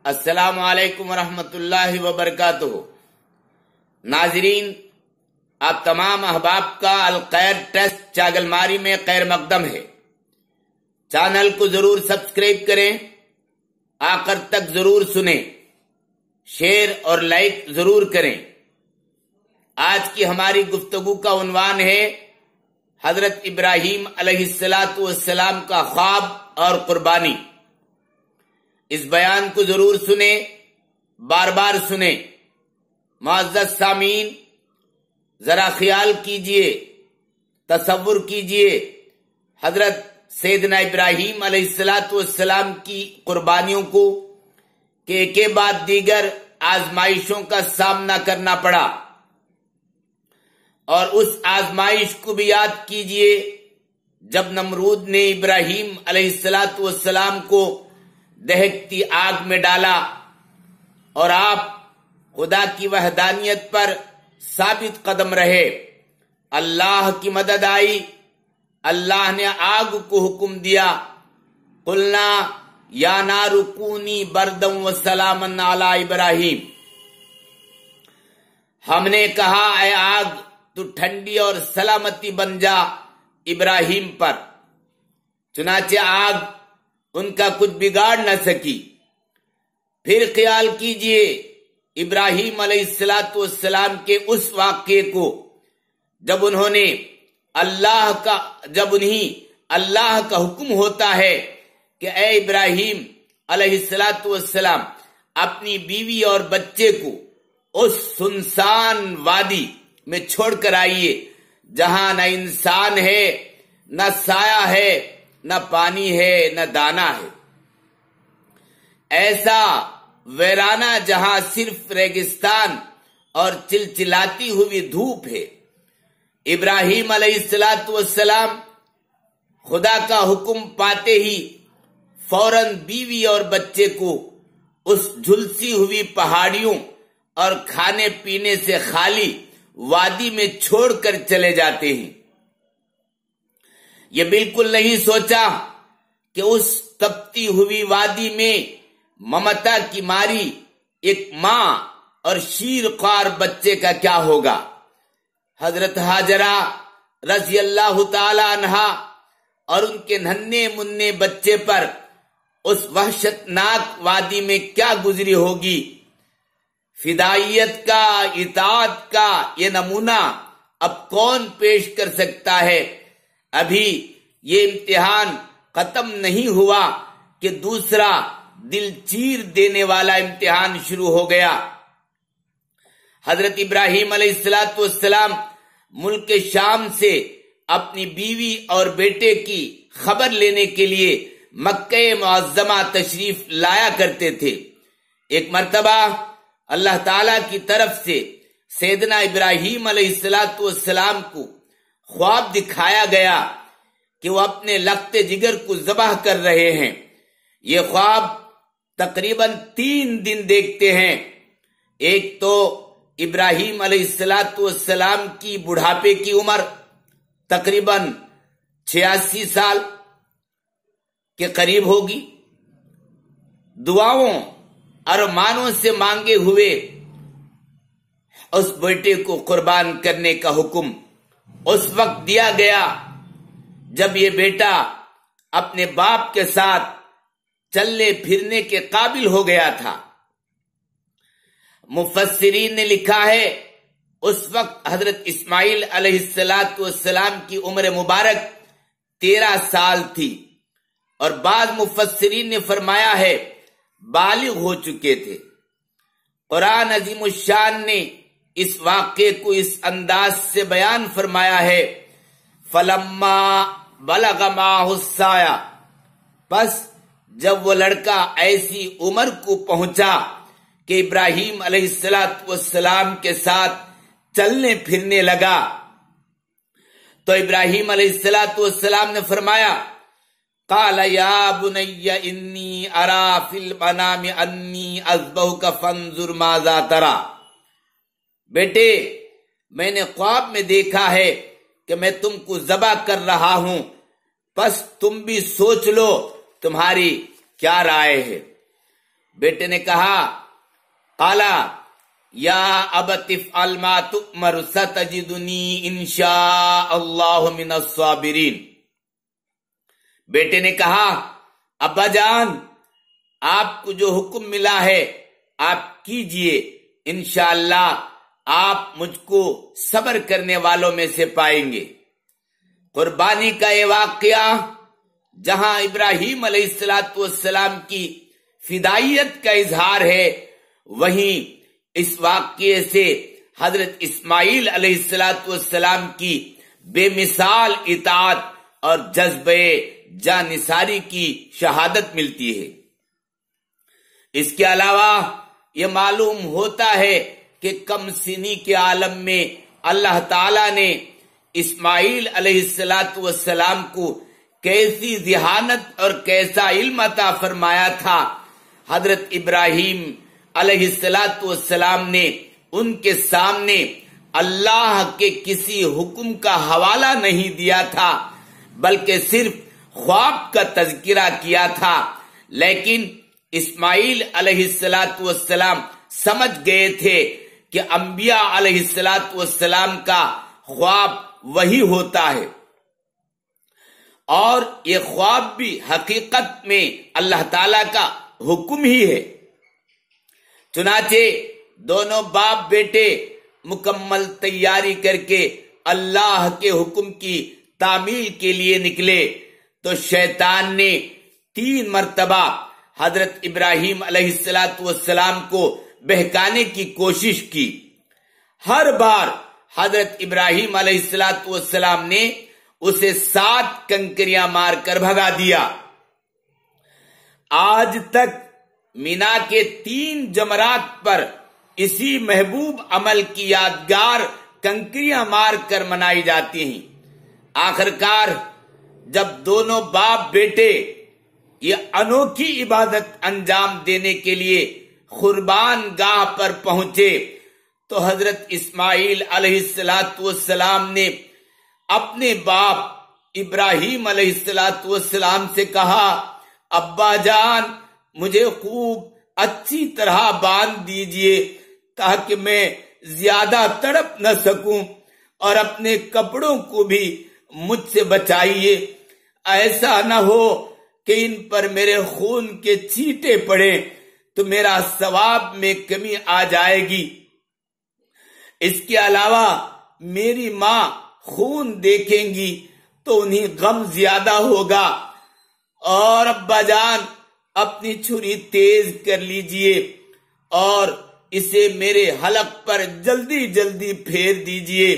السلام علیکم ورحمۃ اللہ وبرکاتہ۔ ناظرین، آپ تمام احباب کا الخیر ٹرسٹ چاگل ماری میں خیر مقدم ہے۔ چینل کو ضرور سبسکرائب کریں، آخر تک ضرور سنیں، شیئر اور لائک ضرور کریں۔ آج کی ہماری گفتگو کا عنوان ہے حضرت ابراہیم علیہ السلام کا خواب اور قربانی۔ اس بیان کو ضرور سنیں، بار بار سنیں۔ معزز سامعین، ذرا خیال کیجئے، تصور کیجئے حضرت سیدنا ابراہیم علیہ السلام کی قربانیوں کو کہ ایک کے بعد دیگر آزمائشوں کا سامنا کرنا پڑا، اور اس آزمائش کو بھی یاد کیجئے جب نمرود نے ابراہیم علیہ السلام کو دہکتی آگ میں ڈالا اور آپ خدا کی وحدانیت پر ثابت قدم رہے۔ اللہ کی مدد آئی، اللہ نے آگ کو حکم دیا، قلنا یا نار کونی بردم وسلاما علی ابراہیم۔ ہم نے کہا اے آگ تو ٹھنڈی اور سلامتی بن جا ابراہیم پر، چنانچہ آگ ان کا کچھ بگاڑ نہ سکی۔ پھر خیال کیجئے ابراہیم علیہ السلام کے اس واقعے کو جب انہیں اللہ کا حکم ہوتا ہے کہ اے ابراہیم علیہ السلام اپنی بیوی اور بچے کو اس سنسان وادی میں چھوڑ کر آئیے جہاں نہ انسان ہے، نہ سایہ ہے، نہ پانی ہے، نہ دانا ہے، ایسا ویرانہ جہاں صرف ریگستان اور چلچلاتی ہوئی دھوپ ہے۔ ابراہیم علیہ السلام خدا کا حکم پاتے ہی فوراً بیوی اور بچے کو اس جھلسی ہوئی پہاڑیوں اور کھانے پینے سے خالی وادی میں چھوڑ کر چلے جاتے ہیں۔ یہ بالکل نہیں سوچا کہ اس تپتی ہوئی وادی میں ممتا کی ماری ایک ماں اور شیر خوار بچے کا کیا ہوگا۔ حضرت ہاجرہ رضی اللہ تعالی عنہا اور ان کے ننھے منھے بچے پر اس وحشت ناک وادی میں کیا گزری ہوگی۔ فدائیت کا، اطاعت کا یہ نمونہ اب کون پیش کر سکتا ہے؟ ابھی یہ امتحان ختم نہیں ہوا کہ دوسرا دل چیر دینے والا امتحان شروع ہو گیا۔ حضرت ابراہیم علیہ السلام ملک شام سے اپنی بیوی اور بیٹے کی خبر لینے کے لیے مکہ معظمہ تشریف لایا کرتے تھے۔ ایک مرتبہ اللہ تعالی کی طرف سے سیدنا ابراہیم علیہ السلام کو خواب دکھایا گیا کہ وہ اپنے لخت جگر کو ذبح کر رہے ہیں۔ یہ خواب تقریباً 3 دن دیکھتے ہیں۔ ایک تو ابراہیم علیہ السلام کی بڑھاپے کی عمر تقریباً 86 سال کے قریب ہوگی، دعاؤں ارمانوں سے مانگے ہوئے اس بیٹے کو قربان کرنے کا حکم اس وقت دیا گیا جب یہ بیٹا اپنے باپ کے ساتھ چلنے پھرنے کے قابل ہو گیا تھا۔ مفسرین نے لکھا ہے اس وقت حضرت اسماعیل علیہ السلام کی عمر مبارک 13 سال تھی، اور بعض مفسرین نے فرمایا ہے بالغ ہو چکے تھے۔ قرآن عظیم الشان نے اس واقعے کو اس انداز سے بیان فرمایا ہے، فلما بلغ معہ السعی، بس جب وہ لڑکا ایسی عمر کو پہنچا کہ ابراہیم علیہ السلام کے ساتھ چلنے پھرنے لگا، تو ابراہیم علیہ السلام نے فرمایا قال یا بنی انی ارا فی المنام انی اذبحک فانظر ماذا تری، بیٹے میں نے خواب میں دیکھا ہے کہ میں تم کو ذبح کر رہا ہوں، بس تم بھی سوچ لو تمہاری کیا رائے ہے۔ بیٹے نے کہا قالا یا ابت افعل ما تؤمر ستجدنی انشاء اللہ من الصابرین۔ بیٹے نے کہا ابا جان آپ کو جو حکم ملا ہے آپ کیجئے، انشاءاللہ آپ مجھ کو صبر کرنے والوں میں سے پائیں گے۔ قربانی کا یہ واقعہ جہاں ابراہیم علیہ السلام کی فدائیت کا اظہار ہے، وہیں اس واقعے سے حضرت اسماعیل علیہ السلام کی بے مثال اطاعت اور جذبہ جانثاری کی شہادت ملتی ہے۔ اس کے علاوہ یہ معلوم ہوتا ہے کہ کم سنی کے عالم میں اللہ تعالی نے اسماعیل علیہ السلام کو کیسی ذہانت اور کیسا علم عطا فرمایا تھا۔ حضرت ابراہیم علیہ السلام نے ان کے سامنے اللہ کے کسی حکم کا حوالہ نہیں دیا تھا، بلکہ صرف خواب کا تذکرہ کیا تھا، لیکن اسماعیل علیہ السلام سمجھ گئے تھے کہ انبیاء علیہ السلام کا خواب وہی ہوتا ہے، اور یہ خواب بھی حقیقت میں اللہ تعالی کا حکم ہی ہے۔ چنانچہ دونوں باپ بیٹے مکمل تیاری کر کے اللہ کے حکم کی تعمیل کے لیے نکلے تو شیطان نے 3 مرتبہ حضرت ابراہیم علیہ السلام کو بہکانے کی کوشش کی۔ ہر بار حضرت ابراہیم علیہ السلام نے اسے 7 کنکریاں مار کر بھگا دیا۔ آج تک مینا کے 3 جمرات پر اسی محبوب عمل کی یادگار کنکریاں مار کر منائی جاتی ہیں۔ آخرکار جب دونوں باپ بیٹے یہ انوکھی عبادت انجام دینے کے لیے قربان گاہ پر پہنچے تو حضرت اسماعیل علیہ السلام نے اپنے باپ ابراہیم علیہ السلام سے کہا ابا جان مجھے خوب اچھی طرح باندھ دیجئے تاکہ میں زیادہ تڑپ نہ سکوں، اور اپنے کپڑوں کو بھی مجھ سے بچائیے، ایسا نہ ہو کہ ان پر میرے خون کے چھینٹے پڑے تو میرا ثواب میں کمی آ جائے گی۔ اس کے علاوہ میری ماں خون دیکھیں گی تو انہیں غم زیادہ ہوگا، اور ابا جان اپنی چھری تیز کر لیجئے اور اسے میرے حلق پر جلدی جلدی پھیر دیجئے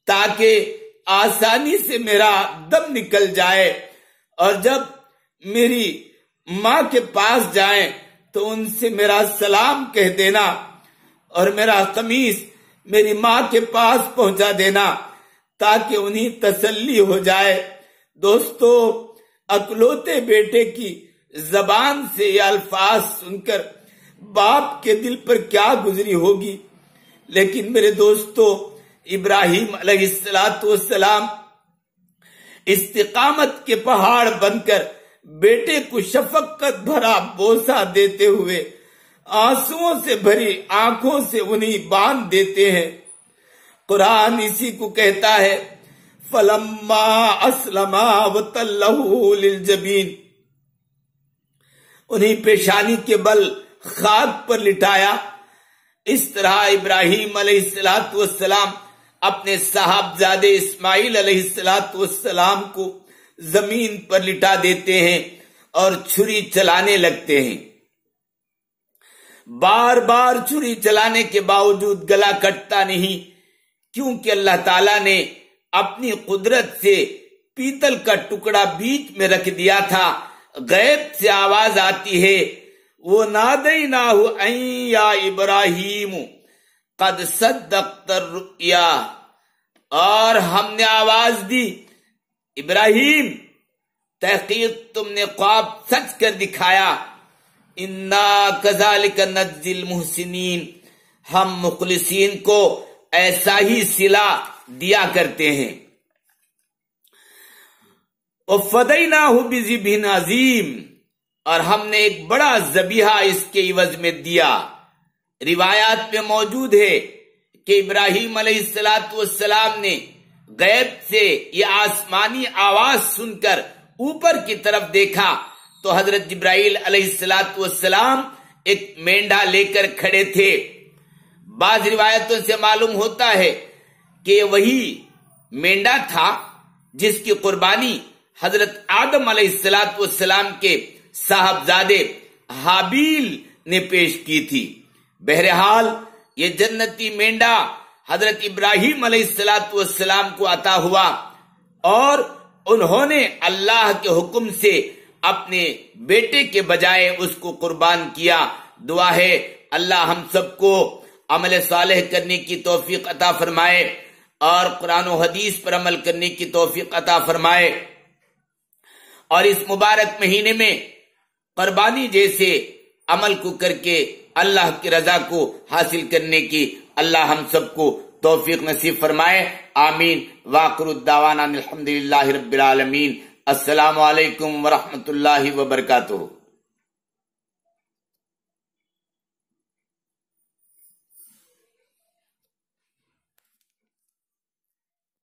تاکہ آسانی سے میرا دم نکل جائے، اور جب میری ماں کے پاس جائیں تو ان سے میرا سلام کہہ دینا اور میرا قمیص میری ماں کے پاس پہنچا دینا تاکہ انہیں تسلی ہو جائے۔ دوستو، اکلوتے بیٹے کی زبان سے یہ الفاظ سن کر باپ کے دل پر کیا گزری ہوگی، لیکن میرے دوستو، ابراہیم علیہ السلام استقامت کے پہاڑ بن کر بیٹے کو شفقت بھرا بوسہ دیتے ہوئے آنسوؤں سے بھری آنکھوں سے انہیں باندھ دیتے ہیں۔ قرآن اسی کو کہتا ہے فَلَمَّا أَسْلَمَا وَتَلَّهُ لِلْجَبِينِ، انہیں پیشانی کے بل خاک پر لٹایا۔ اس طرح ابراہیم علیہ السلام اپنے صاحبزادے اسماعیل علیہ السلام کو زمین پر لٹا دیتے ہیں اور چھری چلانے لگتے ہیں۔ بار بار چھری چلانے کے باوجود گلا کٹتا نہیں، کیونکہ اللہ تعالیٰ نے اپنی قدرت سے پیتل کا ٹکڑا بیچ میں رکھ دیا تھا۔ غیب سے آواز آتی ہے وَنَادَيْنَاهُ أَن يَا إِبْرَاهِيمُ قَدْ صَدَّقْتَ الرُّؤْيَا، اور ہم نے آواز دی ابراہیم تحقیق تم نے خواب سچ کر دکھایا، اِنَّا كَذَلِكَ نَجْزِي الْمُحْسِنِينَ، ہم مخلصین کو ایسا ہی صلہ دیا کرتے ہیں۔ وَفَدَيْنَاهُ بِذِبْحٍ عَظِيمٍ، اور ہم نے ایک بڑا ذبیحہ اس کے عوض میں دیا۔ روایات میں موجود ہے کہ ابراہیم علیہ السلام نے غیب سے یہ آسمانی آواز سن کر اوپر کی طرف دیکھا تو حضرت جبرائیل علیہ السلام ایک مینڈا لے کر کھڑے تھے۔ بعض روایتوں سے معلوم ہوتا ہے کہ وہی مینڈا تھا جس کی قربانی حضرت آدم علیہ السلام کے صاحبزادے حابیل نے پیش کی تھی۔ بہرحال یہ جنتی مینڈا حضرت ابراہیم علیہ السلام کو عطا ہوا اور انہوں نے اللہ کے حکم سے اپنے بیٹے کے بجائے اس کو قربان کیا۔ دعا ہے اللہ ہم سب کو عمل صالح کرنے کی توفیق عطا فرمائے اور قرآن و حدیث پر عمل کرنے کی توفیق عطا فرمائے، اور اس مبارک مہینے میں قربانی جیسے عمل کو کر کے اللہ کی رضا کو حاصل کرنے کی اللہ ہم سب کو توفیق نصیب فرمائے، آمین۔ وآخر الدعوانا الحمدللہ رب العالمین۔ السلام علیکم ورحمۃ اللہ وبرکاتہ۔